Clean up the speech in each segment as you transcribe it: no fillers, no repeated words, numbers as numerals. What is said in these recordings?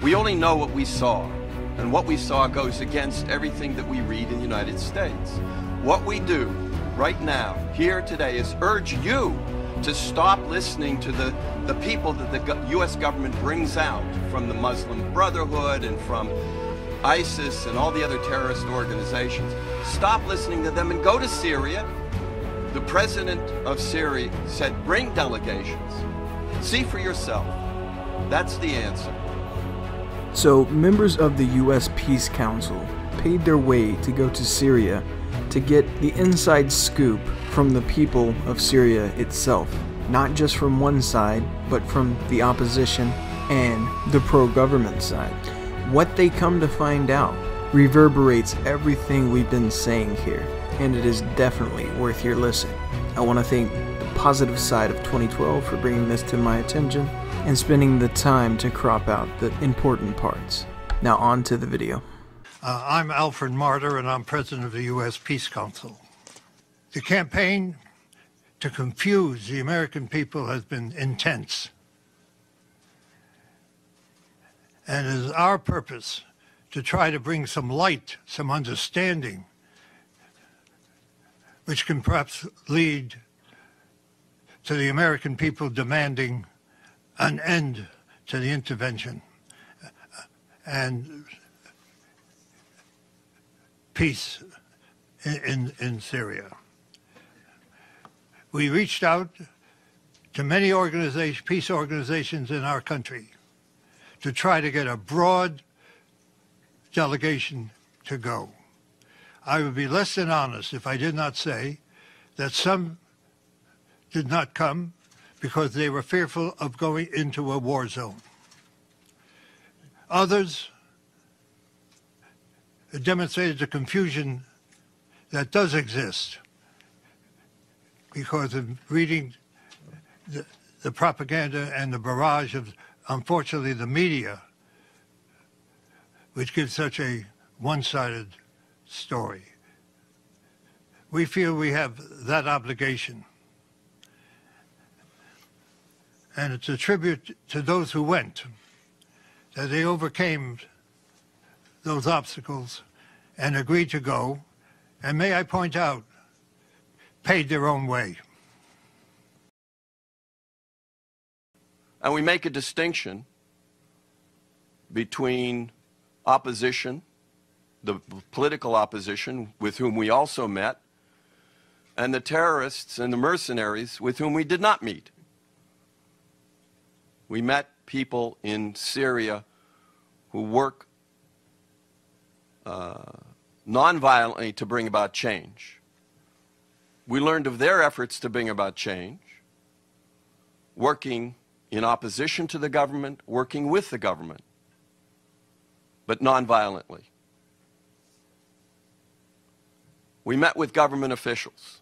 We only know what we saw, and what we saw goes against everything that we read in the United States. What we do right now, here today, is urge you to stop listening to the people that the U.S. government brings out from the Muslim Brotherhood and from ISIS and all the other terrorist organizations. Stop listening to them and go to Syria. The president of Syria said, bring delegations. See for yourself. That's the answer. So, members of the U.S. Peace Council paid their way to go to Syria to get the inside scoop from the people of Syria itself. Not just from one side, but from the opposition and the pro-government side. What they come to find out reverberates everything we've been saying here, and it is definitely worth your listen. I want to thank the Positive Side of 2012 for bringing this to my attention and spending the time to crop out the important parts. Now on to the video. I'm Alfred Martyr, and I'm president of the U.S. Peace Council. The campaign to confuse the American people has been intense. And it is our purpose to try to bring some light, some understanding, which can perhaps lead to the American people demanding an end to the intervention and peace in Syria. We reached out to many peace organizations in our country to try to get a broad delegation to go. I would be less than honest if I did not say that some did not come because they were fearful of going into a war zone. Others demonstrated the confusion that does exist because of reading the propaganda and the barrage of, unfortunately, the media, which gives such a one-sided story. We feel we have that obligation. And it's a tribute to those who went, that they overcame those obstacles and agreed to go, and may I point out, paid their own way. And we make a distinction between opposition, the political opposition with whom we also met, and the terrorists and the mercenaries with whom we did not meet. We met people in Syria who work nonviolently to bring about change. We learned of their efforts to bring about change, working in opposition to the government, working with the government, but nonviolently. We met with government officials.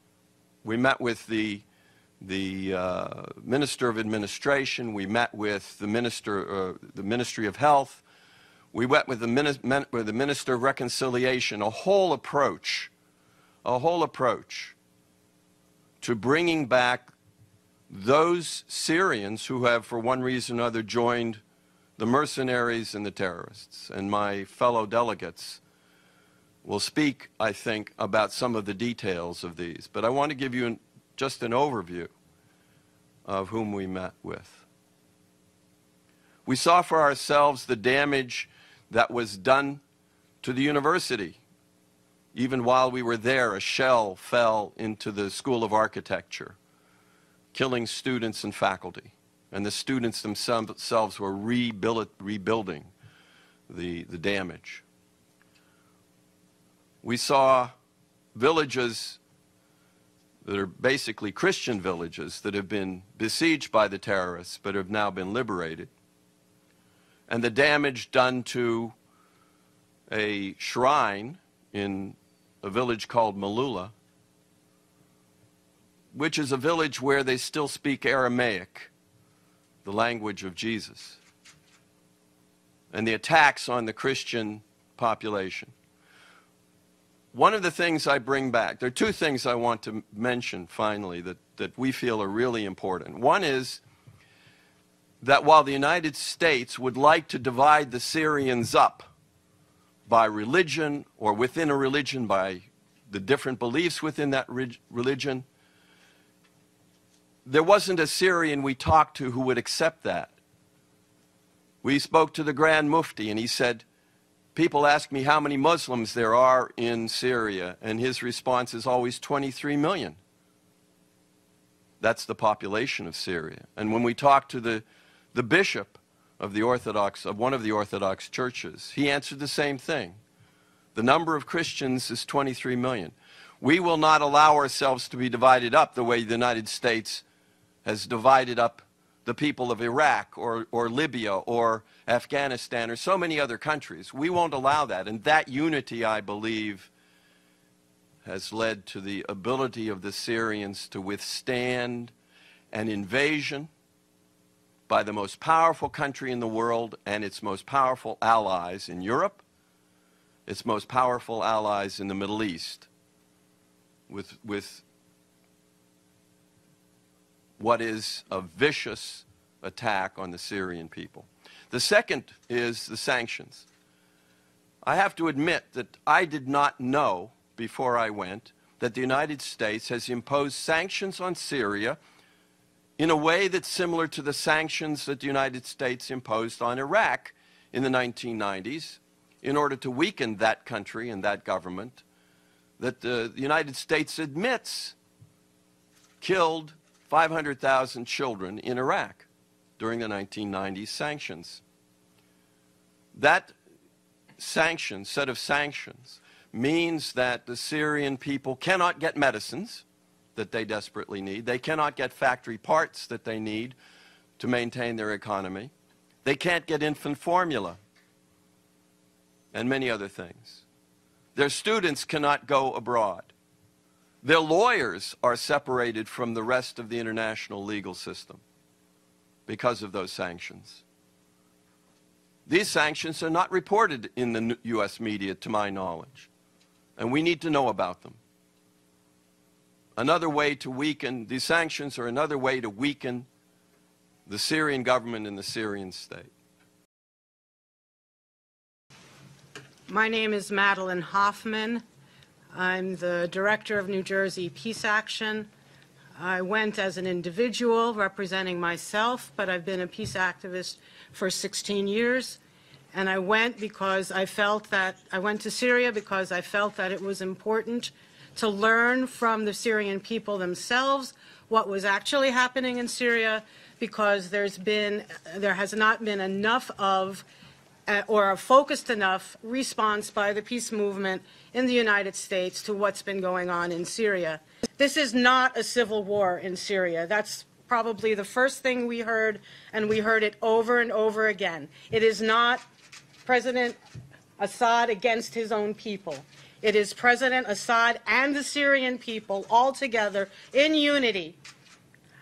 We met with the Minister of Administration. We met with the Ministry of Health. We met with the Minister of Reconciliation. A whole approach to bringing back those Syrians who have, for one reason or another, joined the mercenaries and the terrorists. And my fellow delegates will speak, I think, about some of the details of these. But I want to give you just an overview of whom we met with. We saw for ourselves the damage that was done to the university. Even while we were there, a shell fell into the School of Architecture, killing students and faculty. And the students themselves were rebuilding the damage. We saw villages that are basically Christian villages that have been besieged by the terrorists but have now been liberated. And the damage done to a shrine in a village called Malula, which is a village where they still speak Aramaic, the language of Jesus, and the attacks on the Christian population. One of the things I bring back, there are two things I want to mention finally that we feel are really important. One is that while the United States would like to divide the Syrians up by religion or within a religion, by the different beliefs within that religion, there wasn't a Syrian we talked to who would accept that. We spoke to the Grand Mufti, and he said, people ask me how many Muslims there are in Syria, and his response is always 23 million. That's the population of Syria. And when we talked to the bishop of one of the Orthodox churches, he answered the same thing. The number of Christians is 23 million. We will not allow ourselves to be divided up the way the United States has divided up the people of Iraq or Libya or Afghanistan or so many other countries. We won't allow that. And that unity, I believe, has led to the ability of the Syrians to withstand an invasion by the most powerful country in the world and its most powerful allies in Europe, its most powerful allies in the Middle East, with what is a vicious attack on the Syrian people. The second is the sanctions. I have to admit that I did not know before I went that the United States has imposed sanctions on Syria in a way that's similar to the sanctions that the United States imposed on Iraq in the 1990s in order to weaken that country and that government that the United States admits killed 500,000 children in Iraq during the 1990s sanctions. That set of sanctions means that the Syrian people cannot get medicines that they desperately need. They cannot get factory parts that they need to maintain their economy. They can't get infant formula and many other things. Their students cannot go abroad. Their lawyers are separated from the rest of the international legal system because of those sanctions. These sanctions are not reported in the U.S. media, to my knowledge, and we need to know about them. Another way to weaken, these sanctions are another way to weaken the Syrian government and the Syrian state. My name is Madeline Hoffman. I'm the director of New Jersey Peace Action. I went as an individual representing myself, but I've been a peace activist for 16 years. And I went because I felt that, I went to Syria because I felt that it was important to learn from the Syrian people themselves what was actually happening in Syria, because there has not been enough of or a focused enough response by the peace movement in the United States to what's been going on in Syria. This is not a civil war in Syria. That's probably the first thing we heard, and we heard it over and over again. It is not President Assad against his own people. It is President Assad and the Syrian people all together in unity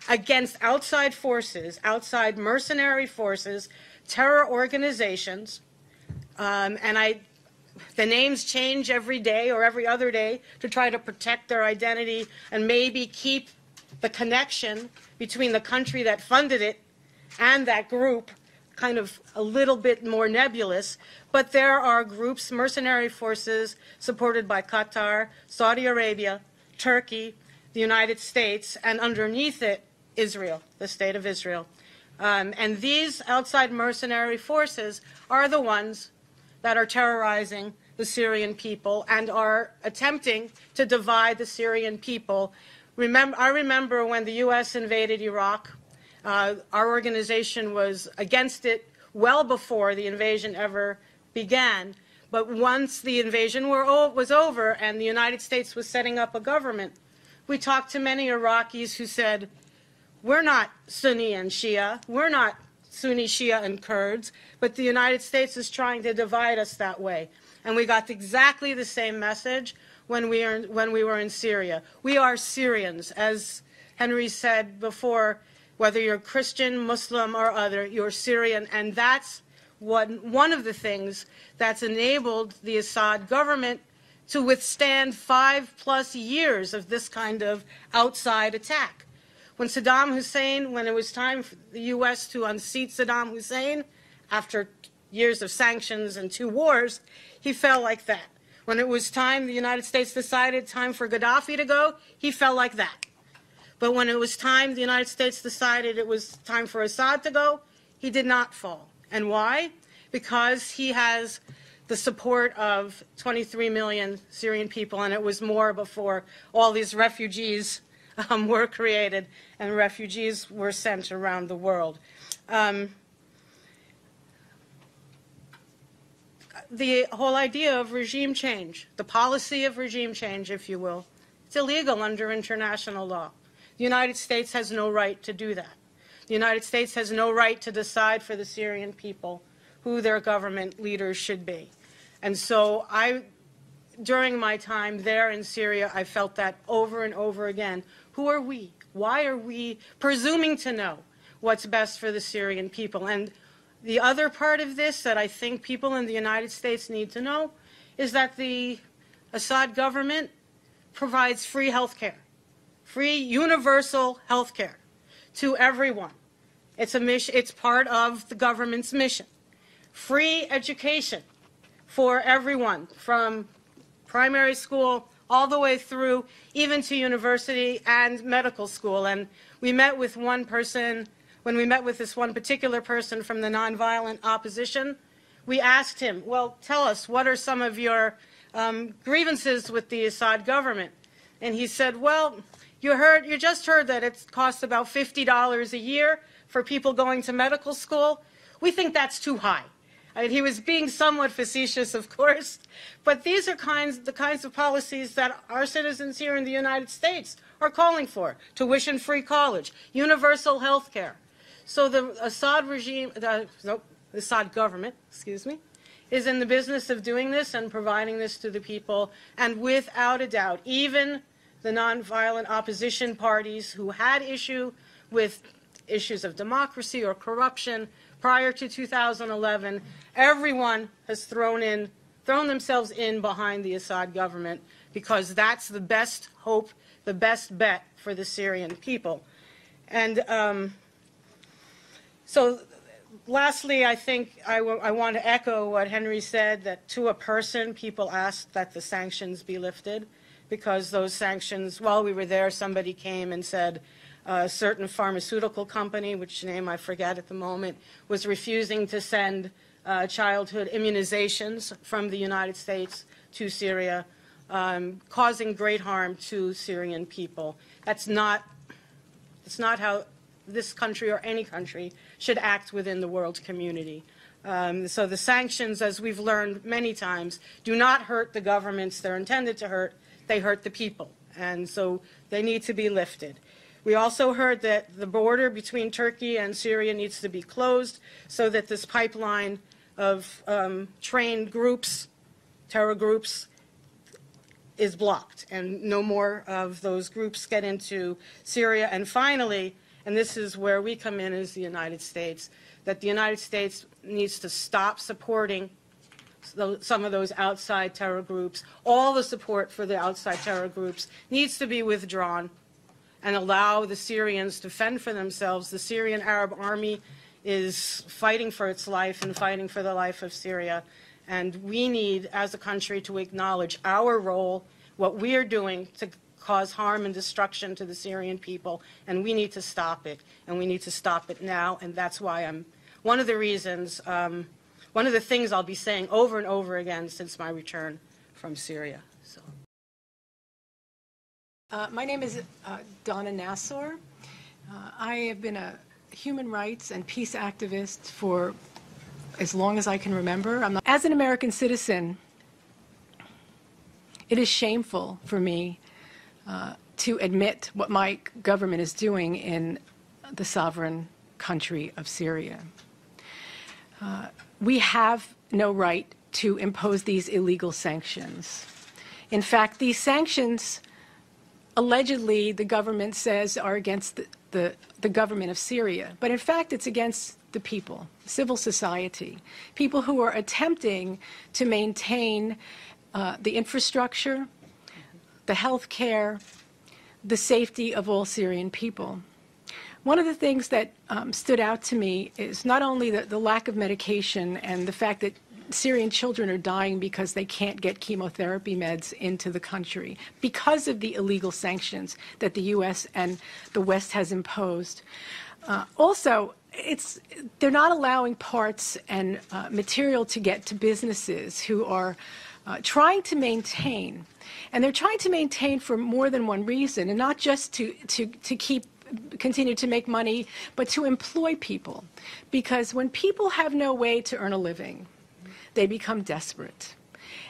against outside forces, outside mercenary forces, terror organizations, the names change every day or every other day to try to protect their identity and maybe keep the connection between the country that funded it and that group kind of a little bit more nebulous. But there are groups, mercenary forces, supported by Qatar, Saudi Arabia, Turkey, the United States, and underneath it, Israel, the state of Israel. And these outside mercenary forces are the ones that are terrorizing the Syrian people and are attempting to divide the Syrian people. I remember when the U.S. invaded Iraq, our organization was against it well before the invasion ever began. But once the invasion was over and the United States was setting up a government, we talked to many Iraqis who said, we're not Sunni and Shia, we're not Sunni, Shia, and Kurds, but the United States is trying to divide us that way. And we got exactly the same message when we were in Syria. We are Syrians, as Henry said before, whether you're Christian, Muslim, or other, you're Syrian, and that's one of the things that's enabled the Assad government to withstand 5+ years of this kind of outside attack. when it was time for the U.S. to unseat Saddam Hussein after years of sanctions and 2 wars, he fell like that. When it was time, the United States decided time for Gaddafi to go, he fell like that. But when it was time, the United States decided it was time for Assad to go, he did not fall. And why? Because he has the support of 23 million Syrian people, and it was more before all these refugees were created and refugees were sent around the world. The whole idea of regime change, the policy of regime change, if you will, it's illegal under international law. The United States has no right to do that. The United States has no right to decide for the Syrian people who their government leaders should be. And so during my time there in Syria, I felt that over and over again. Who are we? Why are we presuming to know what's best for the Syrian people? And the other part of this that I think people in the United States need to know is that the Assad government provides free health care, free universal health care to everyone. It's part of the government's mission. Free education for everyone, from primary school all the way through even to university and medical school. And we met with one person, when we met with this one particular person from the nonviolent opposition, we asked him, well, tell us, what are some of your grievances with the Assad government? And he said, well, you just heard that it costs about $50 a year for people going to medical school. We think that's too high. I mean, he was being somewhat facetious, of course, but these are the kinds of policies that our citizens here in the United States are calling for. Tuition-free college, universal health care. So the Assad regime, the Assad government, is in the business of doing this and providing this to the people. And without a doubt, even the nonviolent opposition parties who had issue with issues of democracy or corruption prior to 2011, everyone has thrown themselves in behind the Assad government because that's the best hope, the best bet for the Syrian people. And so lastly, I think I want to echo what Henry said, that to a person, people asked that the sanctions be lifted, because those sanctions, while we were there, somebody came and said a certain pharmaceutical company, which name I forget at the moment, was refusing to send childhood immunizations from the United States to Syria, causing great harm to Syrian people. That's not how this country or any country should act within the world community. So the sanctions, as we've learned many times, do not hurt the governments they're intended to hurt. They hurt the people, and so they need to be lifted. We also heard that the border between Turkey and Syria needs to be closed so that this pipeline of trained groups, terror groups, is blocked and no more of those groups get into Syria. And finally, and this is where we come in as the United States, that the United States needs to stop supporting some of those outside terror groups. All the support for the outside terror groups needs to be withdrawn and allow the Syrians to fend for themselves. The Syrian Arab Army is fighting for its life and fighting for the life of Syria. And we need, as a country, to acknowledge our role, what we are doing to cause harm and destruction to the Syrian people, and we need to stop it, and we need to stop it now. And that's why one of the reasons, one of the things I'll be saying over and over again since my return from Syria. So. My name is Donna Nassor. I have been a human rights and peace activist for as long as I can remember. As an American citizen, it is shameful for me to admit what my government is doing in the sovereign country of Syria. We have no right to impose these illegal sanctions. In fact, these sanctions, allegedly, the government says are against the government of Syria. But in fact, it's against the people, civil society, people who are attempting to maintain the infrastructure, the health care, the safety of all Syrian people. One of the things that stood out to me is not only the lack of medication and the fact that Syrian children are dying because they can't get chemotherapy meds into the country because of the illegal sanctions that the U.S. and the West has imposed. Also, they're not allowing parts and material to get to businesses who are trying to maintain. And they're trying to maintain for more than one reason, and not just to continue to make money, but to employ people. Because when people have no way to earn a living, they become desperate.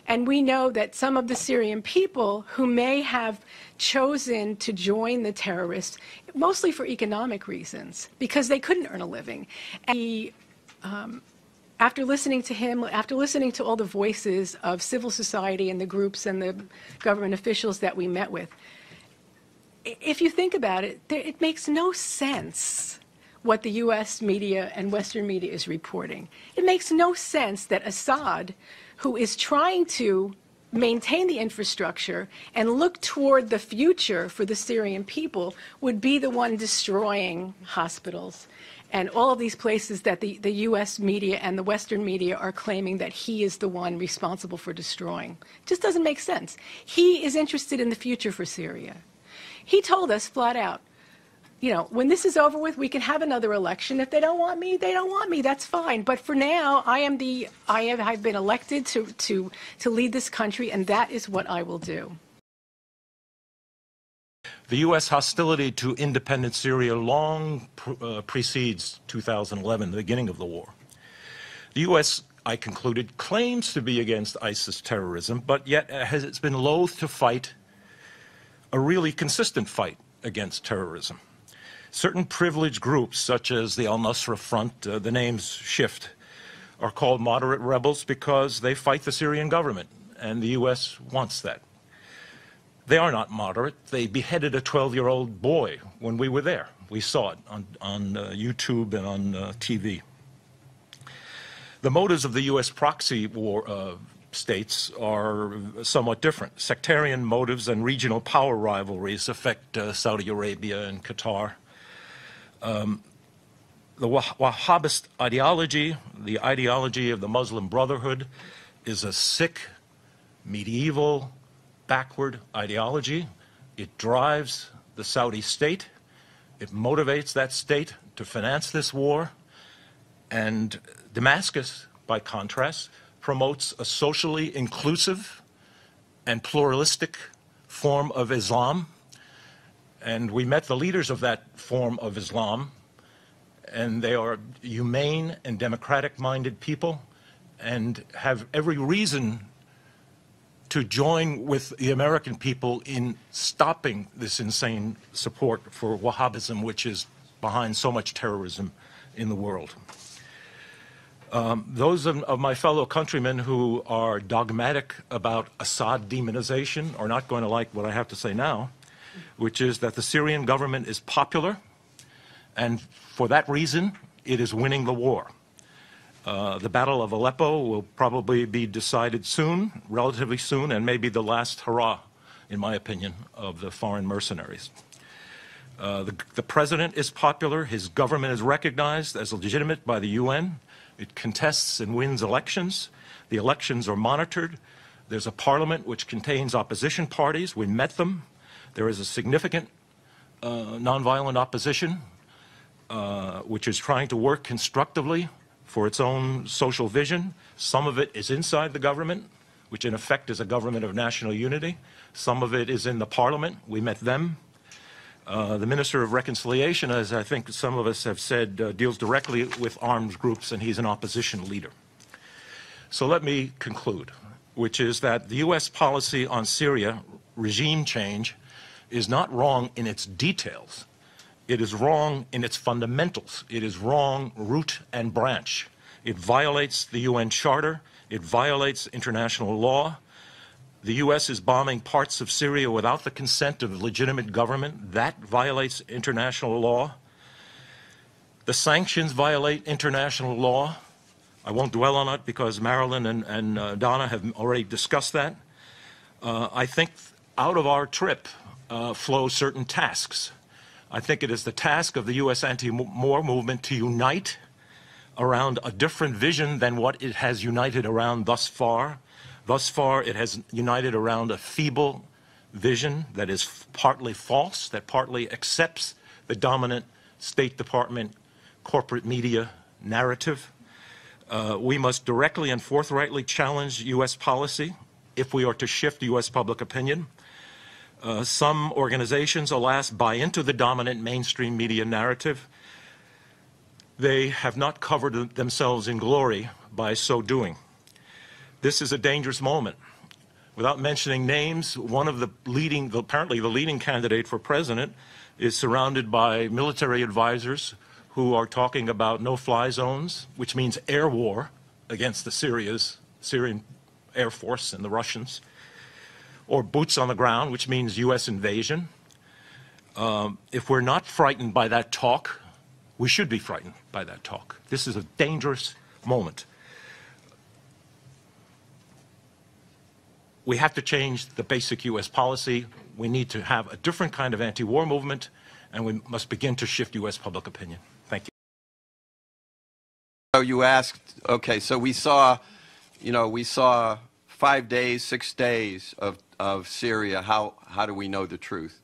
And we know that some of the Syrian people who may have chosen to join the terrorists, mostly for economic reasons, because they couldn't earn a living. And he, after listening to him, after listening to all the voices of civil society and the groups and the government officials that we met with, if you think about it, it makes no sense what the U.S. media and Western media is reporting. It makes no sense that Assad, who is trying to maintain the infrastructure and look toward the future for the Syrian people, would be the one destroying hospitals and all of these places that the U.S. media and the Western media are claiming that he is the one responsible for destroying. It just doesn't make sense. He is interested in the future for Syria. He told us flat out, you know, when this is over with, we can have another election. If they don't want me, they don't want me. That's fine. But for now, I've been elected to lead this country, and that is what I will do. The U.S. hostility to independent Syria long precedes 2011, the beginning of the war. The U.S., I concluded, claims to be against ISIS terrorism, but yet it's been loath to fight a really consistent fight against terrorism. Certain privileged groups, such as the al-Nusra Front, the names shift, are called moderate rebels because they fight the Syrian government, and the U.S. wants that. They are not moderate. They beheaded a 12-year-old boy when we were there. We saw it on YouTube and on TV. The motives of the U.S. proxy war states are somewhat different. Sectarian motives and regional power rivalries affect Saudi Arabia and Qatar. The Wahhabist ideology, the ideology of the Muslim Brotherhood, is a sick, medieval, backward ideology. It drives the Saudi state. It motivates that state to finance this war. And Damascus, by contrast, promotes a socially inclusive and pluralistic form of Islam. And we met the leaders of that form of Islam, and they are humane and democratic-minded people and have every reason to join with the American people in stopping this insane support for Wahhabism, which is behind so much terrorism in the world. Those of my fellow countrymen who are dogmatic about Assad demonization are not going to like what I have to say now, which is that the Syrian government is popular, and for that reason, it is winning the war. The Battle of Aleppo will probably be decided soon, relatively soon, and maybe the last hurrah, in my opinion, of the foreign mercenaries. The president is popular. His government is recognized as legitimate by the UN. It contests and wins elections. The elections are monitored. There's a parliament which contains opposition parties. We met them. There is a significant nonviolent opposition which is trying to work constructively for its own social vision. Some of it is inside the government, which in effect is a government of national unity. Some of it is in the parliament. We met them. The Minister of Reconciliation, as I think some of us have said, deals directly with armed groups, and he's an opposition leader. So let me conclude, which is that the U.S. policy on Syria, regime change, is not wrong in its details. It is wrong in its fundamentals. It is wrong root and branch. It violates the UN Charter. It violates international law. The U.S. is bombing parts of Syria without the consent of a legitimate government. That violates international law. The sanctions violate international law. I won't dwell on it because Marilyn and Donna have already discussed that. I think out of our trip flow certain tasks. I think it is the task of the U.S. anti-war movement to unite around a different vision than what it has united around thus far. Thus far, it has united around a feeble vision that is partly false, that partly accepts the dominant State Department corporate media narrative. We must directly and forthrightly challenge U.S. policy if we are to shift U.S. public opinion. Some organizations, alas, buy into the dominant mainstream media narrative. They have not covered themselves in glory by so doing. This is a dangerous moment. Without mentioning names, one of the apparently the leading candidate for president is surrounded by military advisors who are talking about no-fly zones, which means air war against the Syrian Air Force and the Russians, or boots on the ground, which means U.S. invasion. If we're not frightened by that talk, we should be frightened by that talk. This is a dangerous moment. We have to change the basic U.S. policy. We need to have a different kind of anti-war movement, and we must begin to shift U.S. public opinion. Thank you. So you asked, okay, so we saw 5 days, 6 days of Syria. How do we know the truth?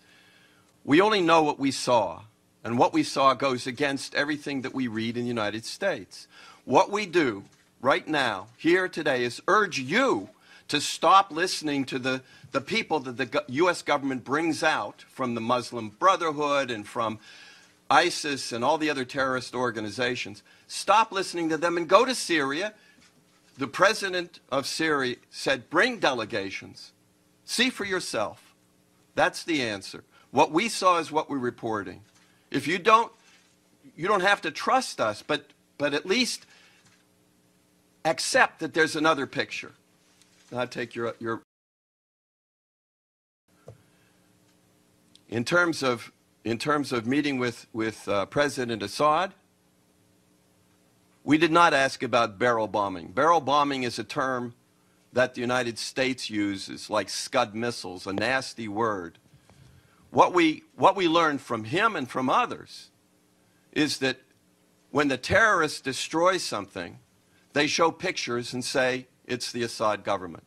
We only know what we saw, and what we saw goes against everything that we read in the United States. What we do right now, here today, is urge you to stop listening to the people that the U.S. government brings out from the Muslim Brotherhood and from ISIS and all the other terrorist organizations. Stop listening to them and go to Syria. The president of Syria said, bring delegations. See for yourself. That's the answer. What we saw is what we're reporting. If you don't have to trust us, but at least accept that there's another picture. Now take your in terms of meeting with President Assad, we did not ask about barrel bombing. Barrel bombing is a term that the United States uses, like Scud missiles, a nasty word. What we learned from him and from others is that when the terrorists destroy something, they show pictures and say it's the Assad government.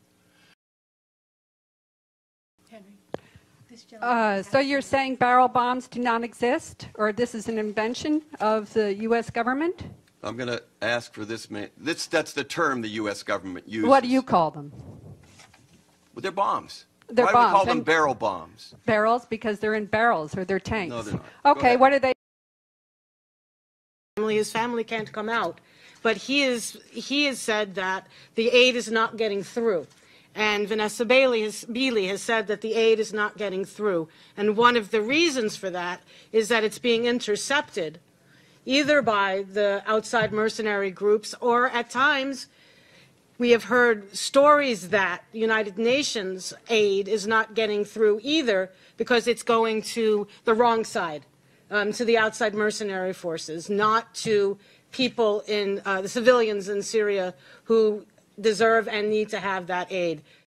So you're saying barrel bombs do not exist, or this is an invention of the U.S. government? I'm going to ask for this man. That's the term the U.S. government uses. What do you call them? Well, they're bombs. They're Why bombs. do we call them barrel bombs? Barrels, because they're in barrels, or they're tanks. No, they're not. Okay, what are they? His family can't come out, but he has said that the aid is not getting through. And Vanessa Beeley has said that the aid is not getting through. And one of the reasons for that is that it's being intercepted either by the outside mercenary groups, or at times we have heard stories that United Nations aid is not getting through either because it's going to the wrong side, to the outside mercenary forces, not to people in the civilians in Syria who deserve and need to have that aid.